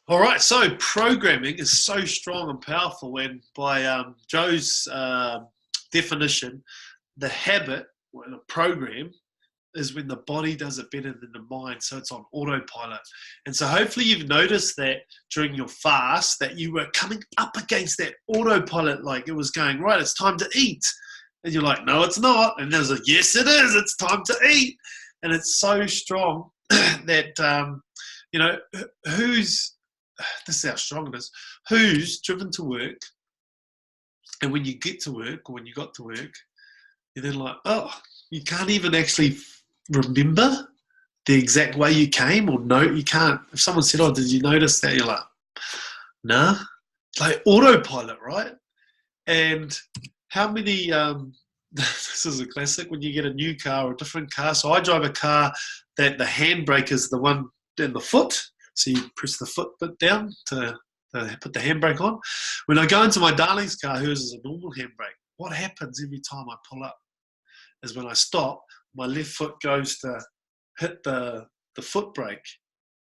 All right, so programming is so strong and powerful when, by Joe's definition, the habit or the program is when the body does it better than the mind, so it's on autopilot. And so hopefully you've noticed that during your fast that you were coming up against that autopilot, like it was going, right, it's time to eat. And you're like, no, it's not. And there's like, yes, it is, it's time to eat. And it's so strong that, you know, who's, this is how strong it is, who's driven to work, and when you get to work, or when you got to work, you're then like, oh, you can't even actually remember the exact way you came, or no, you can't. If someone said, oh, did you notice that? You're like, nah. Like autopilot, right? And how many, this is a classic, when you get a new car or a different car. So I drive a car that the handbrake is the one in the foot. So you press the foot bit down to put the handbrake on. When I go into my darling's car, hers is a normal handbrake. What happens every time I pull up is when I stop, my left foot goes to hit the foot brake,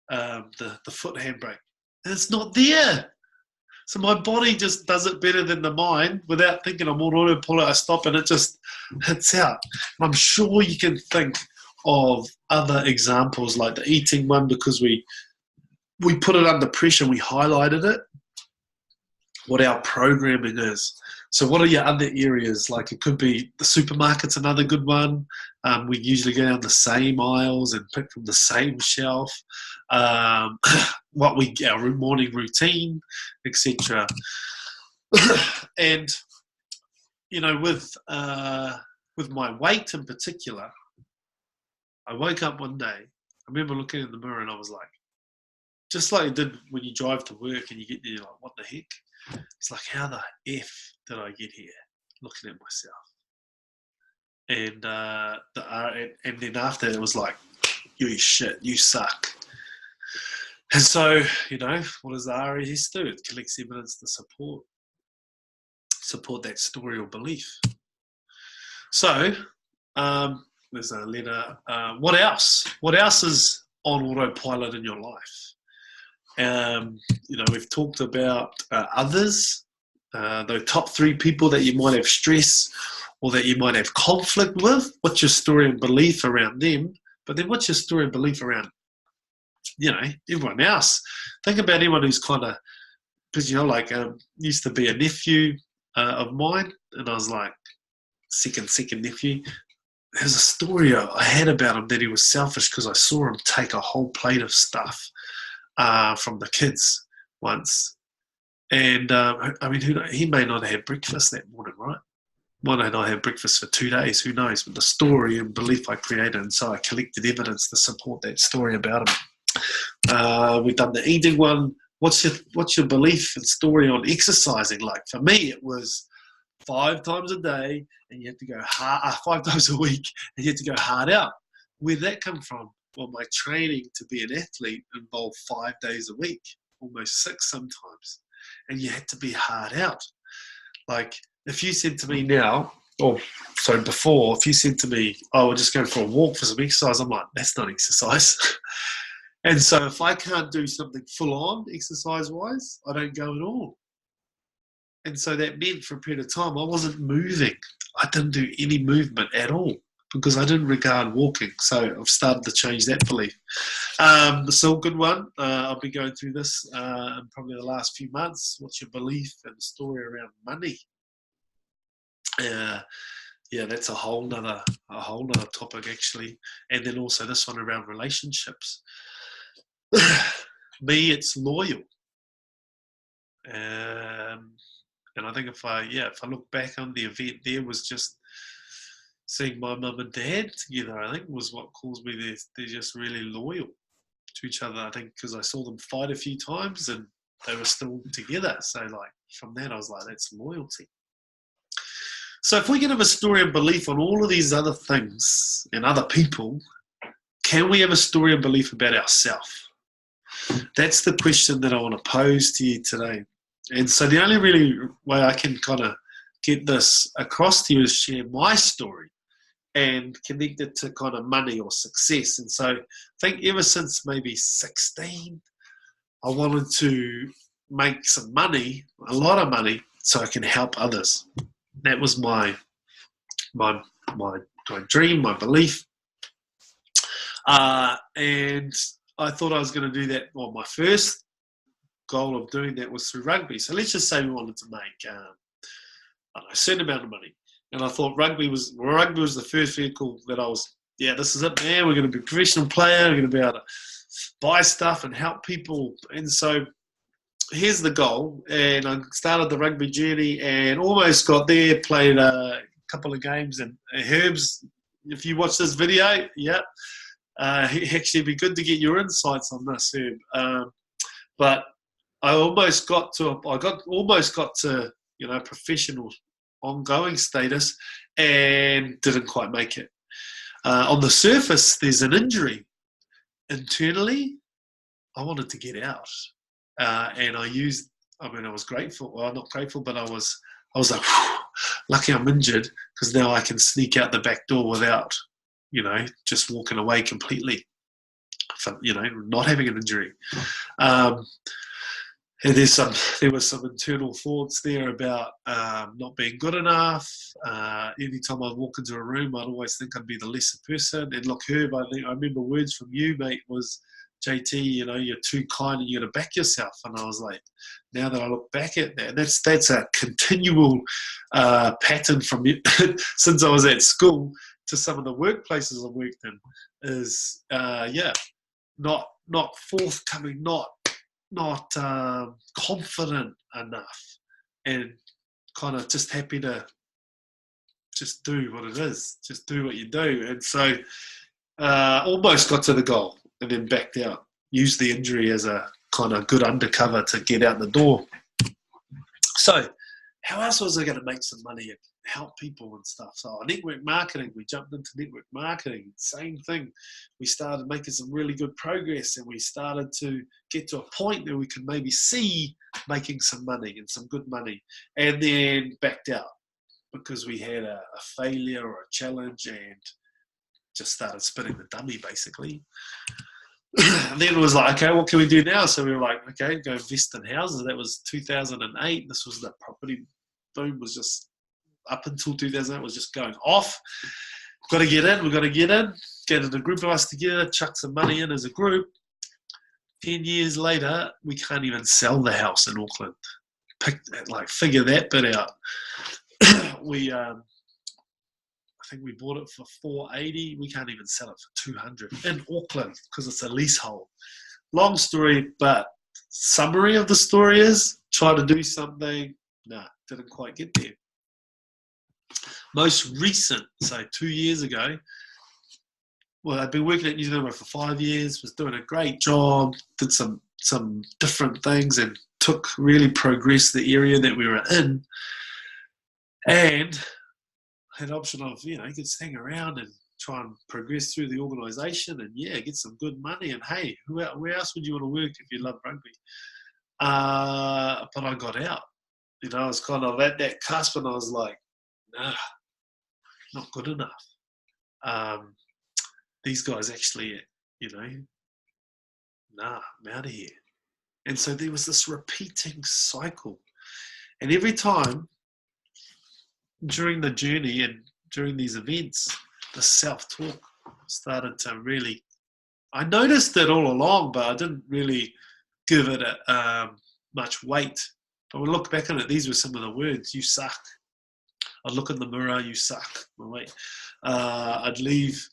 the foot handbrake. And it's not there. So my body just does it better than the mind without thinking. I'm on autopilot. I stop and it just hits out. And I'm sure you can think of other examples like the eating one, because we put it under pressure, we highlighted it, what our programming is. So what are your other areas? Like it could be the supermarket's another good one. We usually go down the same aisles and pick from the same shelf. Um, our morning routine, etc. And with my weight in particular, I woke up one day. I remember looking in the mirror and I was like, just like you did when you drive to work and you get there, you're like, what the heck? It's like, how the F did I get here? Looking at myself. And then after it was like, you shit, you suck. And so, what does the RAS do? It collects evidence to support that story or belief. So, there's a letter. What else? What else is on autopilot in your life? We've talked about others, the top three people that you might have stress or that you might have conflict with. What's your story and belief around them? But then what's your story and belief around, everyone else? Think about anyone who's kind of, because, used to be a nephew of mine, and I was like, second nephew. There's a story I had about him that he was selfish because I saw him take a whole plate of stuff from the kids once. And he may not have had breakfast that morning, right? Might not have breakfast for 2 days, who knows? But the story and belief I created, and so I collected evidence to support that story about him. We've done the eating one. What's your belief and story on exercising? Like for me, it was 5 times a day, and you have to go hard, 5 times a week, and you have to go hard out. Where'd that come from? Well, my training to be an athlete involved 5 days a week, almost 6 sometimes, and you had to be hard out. Like if you said to me now, if you said to me, oh, we're just going for a walk for some exercise, I'm like, that's not exercise. And so if I can't do something full on exercise-wise, I don't go at all. And so that meant for a period of time, I wasn't moving. I didn't do any movement at all because I didn't regard walking. So I've started to change that belief. It's a good one. I've been going through this in probably the last few months. What's your belief and story around money? That's a whole nother topic actually. And then also this one around relationships. Me, it's loyal. And I think if I look back on the event, there was just seeing my mum and dad together, I think was what caused me. They're just really loyal to each other. I think because I saw them fight a few times and they were still together. So like from that, I was like, that's loyalty. So if we can have a story and belief on all of these other things and other people, can we have a story and belief about ourselves? That's the question that I want to pose to you today. And so the only really way I can kind of get this across to you is share my story and connect it to kind of money or success. And so I think ever since maybe 16, I wanted to make some money, a lot of money, so I can help others. That was my dream, my belief. And I thought I was going to do that. Well, my first goal of doing that was through rugby. So let's just say we wanted to make a certain amount of money. And I thought rugby was the first vehicle that I was, this is it, man. We're going to be a professional player. We're going to be able to buy stuff and help people. And so here's the goal. And I started the rugby journey and almost got there, played a couple of games. And Herbs, if you watch this video, actually, it'd be good to get your insights on this, Herb. But I almost got to professional ongoing status and didn't quite make it. On the surface, there's an injury. Internally, I wanted to get out, and I was grateful. Well, not grateful, but I was like, lucky I'm injured because now I can sneak out the back door without, just walking away completely from, not having an injury. And there was some internal thoughts there about not being good enough. Anytime I'd walk into a room, I'd always think I'd be the lesser person. And look, Herb, I remember words from you, mate, was, JT, you're too kind and you got to back yourself. And I was like, now that I look back at that, that's a continual pattern from since I was at school to some of the workplaces I've worked in is, not forthcoming, not confident enough, and kind of just happy to just do what it is, just do what you do. And so almost got to the goal and then backed out, used the injury as a kind of good undercover to get out the door. So how else was I going to make some money and help people and stuff? So network marketing, we jumped into network marketing, same thing. We started making some really good progress and we started to get to a point where we could maybe see making some money and some good money, and then backed out because we had a failure or a challenge and just started spinning the dummy basically. And then it was like, okay, what can we do now? So we were like, okay, go invest in houses. That was 2008. This was the property boom was just up until 2008 was just going off. Got to get in, get in a group of us together, chuck some money in as a group. 10 years later, we can't even sell the house in Auckland. Figure that bit out. I think we bought it for $480. We can't even sell it for $200 in Auckland because it's a leasehold. Long story, but summary of the story is try to do something. Didn't quite get there. Most recent, so 2 years ago, well, I'd been working at New Zealand for 5 years, was doing a great job, did some different things and really progressed the area that we were in. And had an option of, you could just hang around and try and progress through the organisation and, get some good money. And, hey, where else would you want to work if you love rugby? But I got out. I was kind of at that cusp and I was like, nah, not good enough. These guys actually, I'm out of here. And so there was this repeating cycle. And every time during the journey and during these events, the self-talk started to really, I noticed it all along, but I didn't really give it much weight. But when I look back on it, these were some of the words. You suck. I'd look in the mirror, you suck. I'd leave,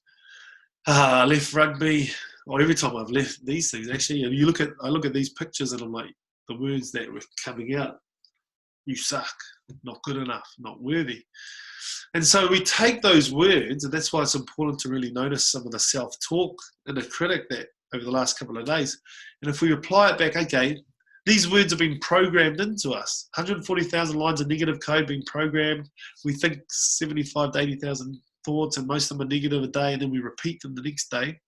left rugby, or every time I've left these things, actually, I look at these pictures and I'm like, the words that were coming out, you suck, not good enough, not worthy. And so we take those words, and that's why it's important to really notice some of the self-talk and the critic that over the last couple of days. And if we apply it back, okay, these words have been programmed into us. 140,000 lines of negative code being programmed. We think 75 to 80,000 thoughts, and most of them are negative a day, and then we repeat them the next day.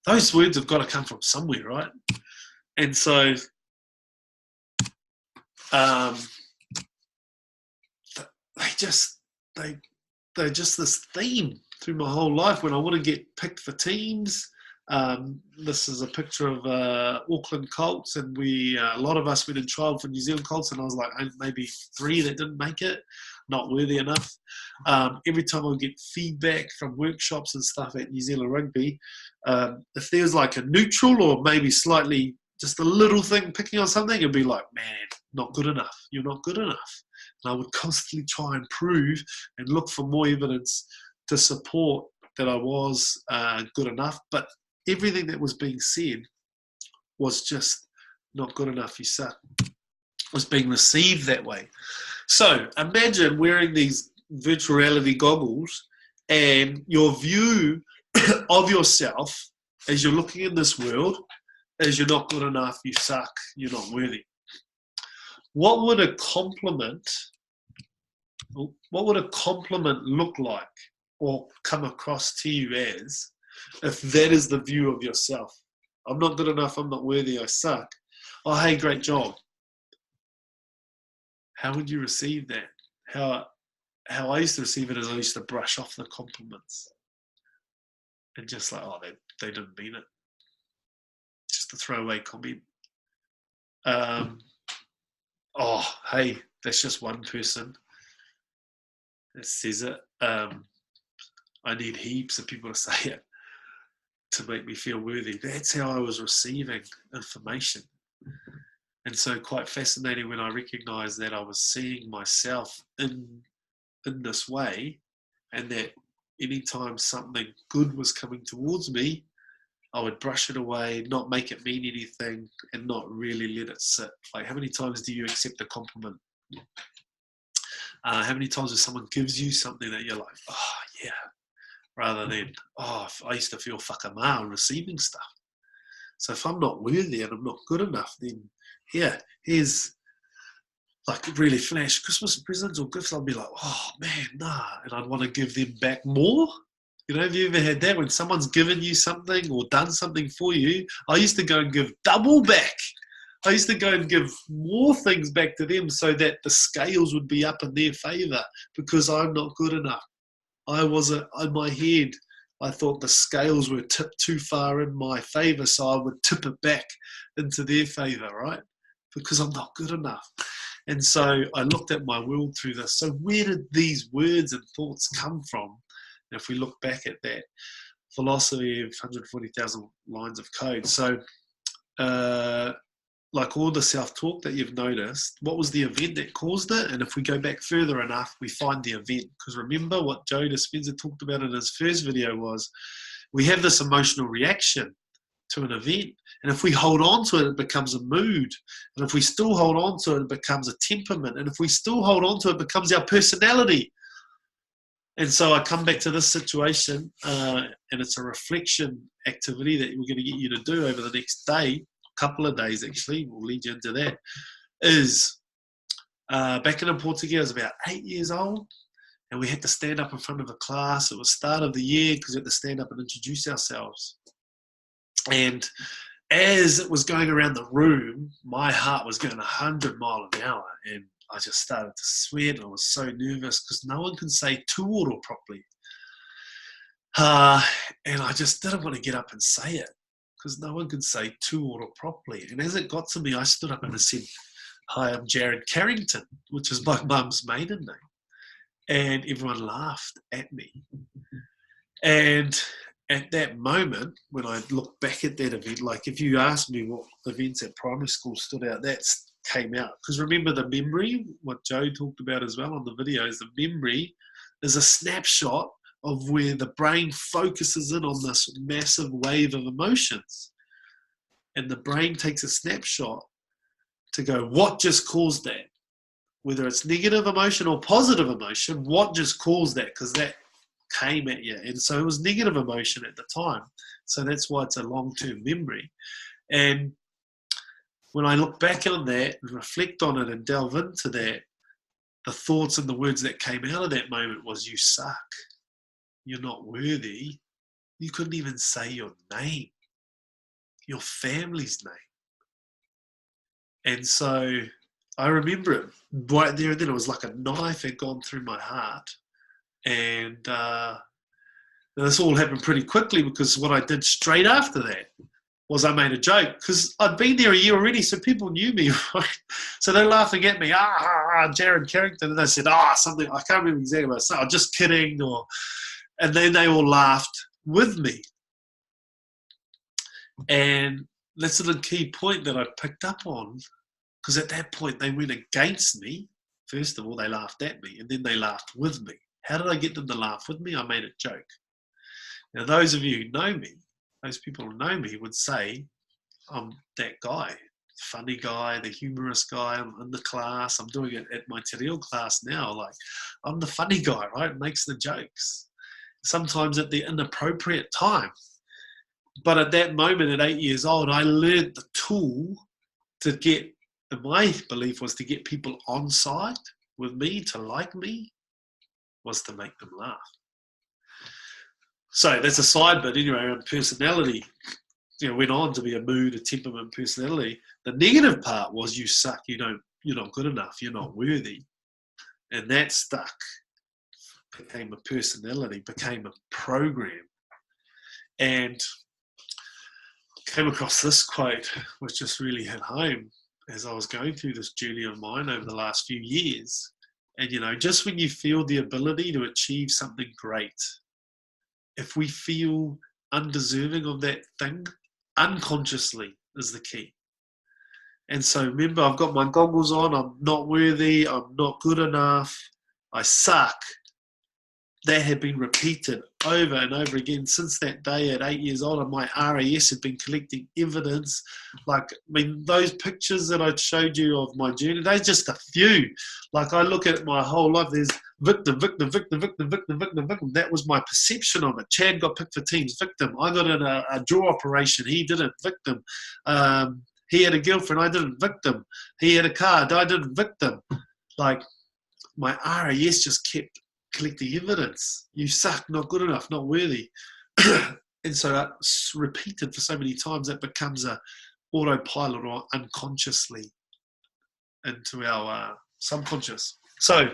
Those words have got to come from somewhere, right? And so they're just this theme through my whole life. When I want to get picked for teams, This is a picture of Auckland Colts, and a lot of us went and trialled for New Zealand Colts, and I was like maybe 3 that didn't make it, not worthy enough. Every time I would get feedback from workshops and stuff at New Zealand Rugby, if there was like a neutral or maybe slightly just a little thing picking on something, it'd be like, man, not good enough. You're not good enough. And I would constantly try and prove and look for more evidence to support that I was good enough. But everything that was being said was just not good enough. You suck. Was being received that way. So imagine wearing these virtual reality goggles and your view of yourself as you're looking in this world is you're not good enough, you suck, you're not worthy. What would a compliment look like or come across to you as if that is the view of yourself? I'm not good enough, I'm not worthy, I suck. Oh, hey, great job. How would you receive that? How I used to receive it is I used to brush off the compliments and just like, oh, they didn't mean it. Just a throwaway comment. Oh, hey, that's just one person that says it. I need heaps of people to say it to make me feel worthy. That's how I was receiving information. And so quite fascinating when I recognized that I was seeing myself in this way, and that anytime something good was coming towards me, I would brush it away, not make it mean anything, and not really let it sit. Like, how many times do you accept a compliment? How many times if someone gives you something that you're like, oh, yeah, rather than, oh, I used to feel whakama receiving stuff. So if I'm not worthy and I'm not good enough, then yeah, here's like really flash Christmas presents or gifts. I'll be like, oh man, nah. And I'd want to give them back more. You know, have you ever had that when someone's given you something or done something for you? I used to go and give double back. I used to go and give more things back to them so that the scales would be up in their favour because I'm not good enough. I wasn't, in my head, I thought the scales were tipped too far in my favour, so I would tip it back into their favour, right? Because I'm not good enough. And so I looked at my world through this. So where did these words and thoughts come from? And if we look back at that philosophy of 140,000 lines of code. So like all the self-talk that you've noticed, what was the event that caused it? And if we go back further enough, we find the event. Because remember what Joe Dispenza talked about in his first video was we have this emotional reaction to an event. And if we hold on to it, it becomes a mood. And if we still hold on to it, it becomes a temperament. And if we still hold on to it, it becomes our personality. And so I come back to this situation, and it's a reflection activity that we're going to get you to do over the next day, couple of days actually, we'll lead you into that, is back in Portugal, I was about 8 years old, and we had to stand up in front of a class. It was start of the year because we had to stand up and introduce ourselves. And as it was going around the room, my heart was going 100 miles an hour, and I just started to sweat. I was so nervous because no one can say tuoro properly. And I just didn't want to get up and say it because no one can say tuoro properly. And as it got to me, I stood up and I said, hi, I'm Jared Carrington, which is my mum's maiden name. And everyone laughed at me. And at that moment, when I look back at that event, like if you asked me what events at primary school stood out, that came out. Because remember the memory, what Joe talked about as well on the videos, the memory is a snapshot of where the brain focuses in on this massive wave of emotions. And the brain takes a snapshot to go, what just caused that? Whether it's negative emotion or positive emotion, what just caused that? Because that came at you. And so it was negative emotion at the time. So that's why it's a long-term memory. And when I look back on that and reflect on it and delve into that, the thoughts and the words that came out of that moment was, you suck. You're not worthy. You couldn't even say your name, your family's name. And so I remember it right there and then. It was like a knife had gone through my heart. And And this all happened pretty quickly because what I did straight after that was I made a joke because I'd been there a year already, so people knew me, right? So they're laughing at me, Jared Carrington, and they said, something, I can't remember exactly what I said, just kidding, and then they all laughed with me. And that's the key point that I picked up on, because at that point they went against me. First of all, they laughed at me, and then they laughed with me. How did I get them to laugh with me? I made a joke. Now, those of you who know me, those people who know me would say, I'm that guy, funny guy, the humorous guy. I'm in the class. I'm doing it at my te reo class now. Like, I'm the funny guy, right? Makes the jokes. Sometimes at the inappropriate time. But at that moment, at 8 years old, I learned the tool to get, and my belief was to get people on side with me, to like me, was to make them laugh. So that's a side bit anyway around personality. Went on to be a mood, a temperament, personality. The negative part was you suck, you're not good enough, you're not worthy. And that stuck, became a personality, became a program. And came across this quote, which just really hit home as I was going through this journey of mine over the last few years. And, just when you feel the ability to achieve something great, if we feel undeserving of that thing, unconsciously is the key. And so remember, I've got my goggles on, I'm not worthy, I'm not good enough, I suck. That had been repeated over and over again since that day at 8 years old. And my RAS had been collecting evidence. Those pictures that I showed you of my journey, they're just a few. Like, I look at my whole life, there's victim, victim, victim, victim, victim, victim, victim. That was my perception of it. Chad got picked for teams, victim. I got in a jaw operation, he didn't, victim. He had a girlfriend, I didn't, victim. He had a car, I didn't, victim. Like, my RAS just kept collecting evidence. You suck, not good enough, not worthy. And so that's repeated for so many times that becomes a autopilot or unconsciously into our subconscious. So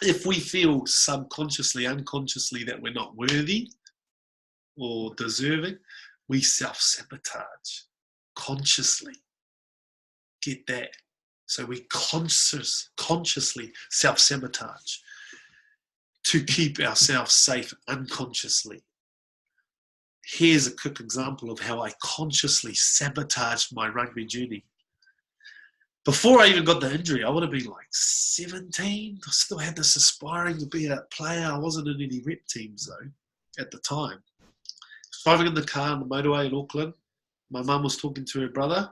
if we feel subconsciously, unconsciously that we're not worthy or deserving, we self-sabotage consciously. Get that? So we consciously self-sabotage to keep ourselves safe unconsciously. Here's a quick example of how I consciously sabotaged my rugby journey. Before I even got the injury, I would have been like 17. I still had this aspiring to be a player. I wasn't in any rep teams though at the time. Driving in the car on the motorway in Auckland, my mum was talking to her brother,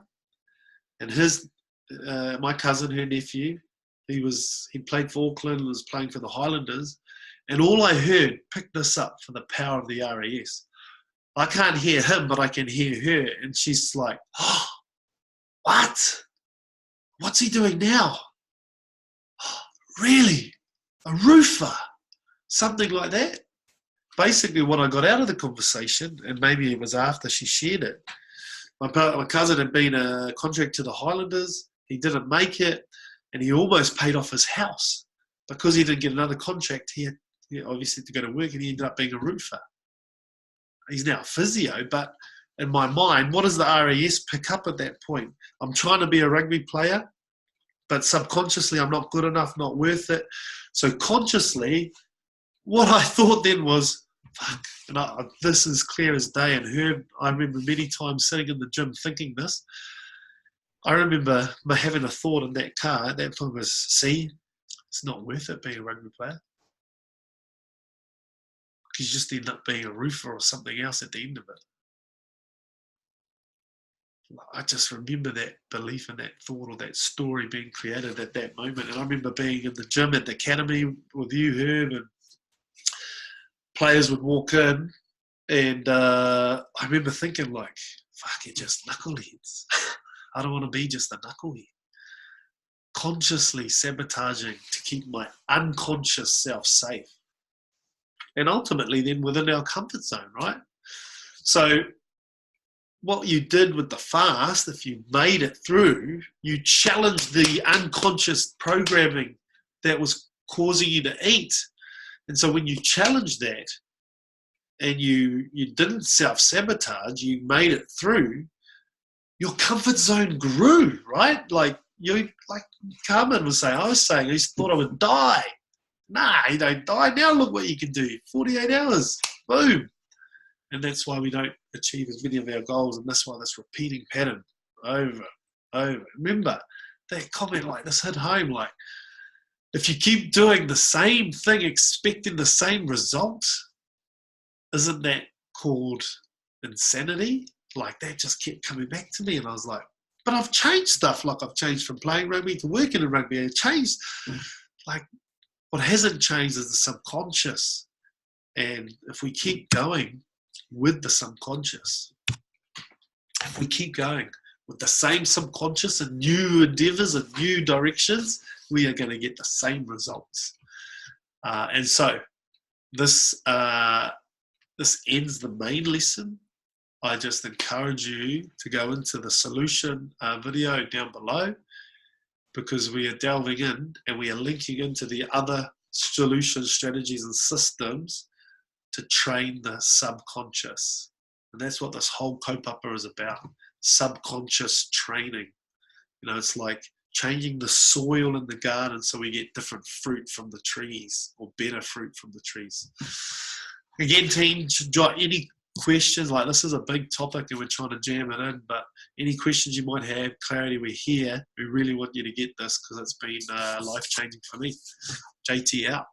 and my cousin, her nephew, he played for Auckland and was playing for the Highlanders. And all I heard, pick this up for the power of the RAS. I can't hear him, but I can hear her. And she's like, oh, what? What's he doing now? Oh, really? A roofer? Something like that? Basically, what I got out of the conversation, and maybe it was after she shared it, my cousin had been a contract to the Highlanders. He didn't make it, and he almost paid off his house. Because he didn't get another contract, he obviously had to go to work, and he ended up being a roofer. He's now a physio, but in my mind, what does the RAS pick up at that point? I'm trying to be a rugby player, but subconsciously I'm not good enough, not worth it. So consciously, what I thought then was, fuck, and this is clear as day, and I remember many times sitting in the gym thinking this. I remember having a thought in that car at that point was, see, it's not worth it being a rugby player. Because you just end up being a roofer or something else at the end of it. I just remember that belief and that thought or that story being created at that moment. And I remember being in the gym at the academy with you, Herb, and players would walk in. And I remember thinking like, fuck, you're just knuckleheads. I don't want to be just a knucklehead. Consciously sabotaging to keep my unconscious self safe. And ultimately then within our comfort zone, right? So what you did with the fast, if you made it through, you challenged the unconscious programming that was causing you to eat. And so when you challenge that, and you didn't self-sabotage, you made it through, your comfort zone grew, right? Like Carmen was saying, I was saying, he thought I would die. Nah, you don't die. Now look what you can do. 48 hours, boom. And that's why we don't achieve as many of our goals, and that's why this repeating pattern over. Remember, that comment like this hit home, like, if you keep doing the same thing, expecting the same result, isn't that called insanity? Like, that just kept coming back to me, and I was like, but I've changed stuff. Like, I've changed from playing rugby to working in rugby. I've changed. Like, what hasn't changed is the subconscious. And if we keep going with the subconscious, if we keep going with the same subconscious and new endeavors and new directions, we are going to get the same results. And so this ends the main lesson. I just encourage you to go into the solution video down below, because we are delving in and we are linking into the other solution strategies and systems to train the subconscious. And that's what this whole kaupapa is about, subconscious training. You know, it's like changing the soil in the garden so we get different fruit from the trees, or better fruit from the trees. Again, team, any questions? Like, this is a big topic and we're trying to jam it in, but any questions you might have, clarity, we're here. We really want you to get this, because it's been life-changing for me. JT out.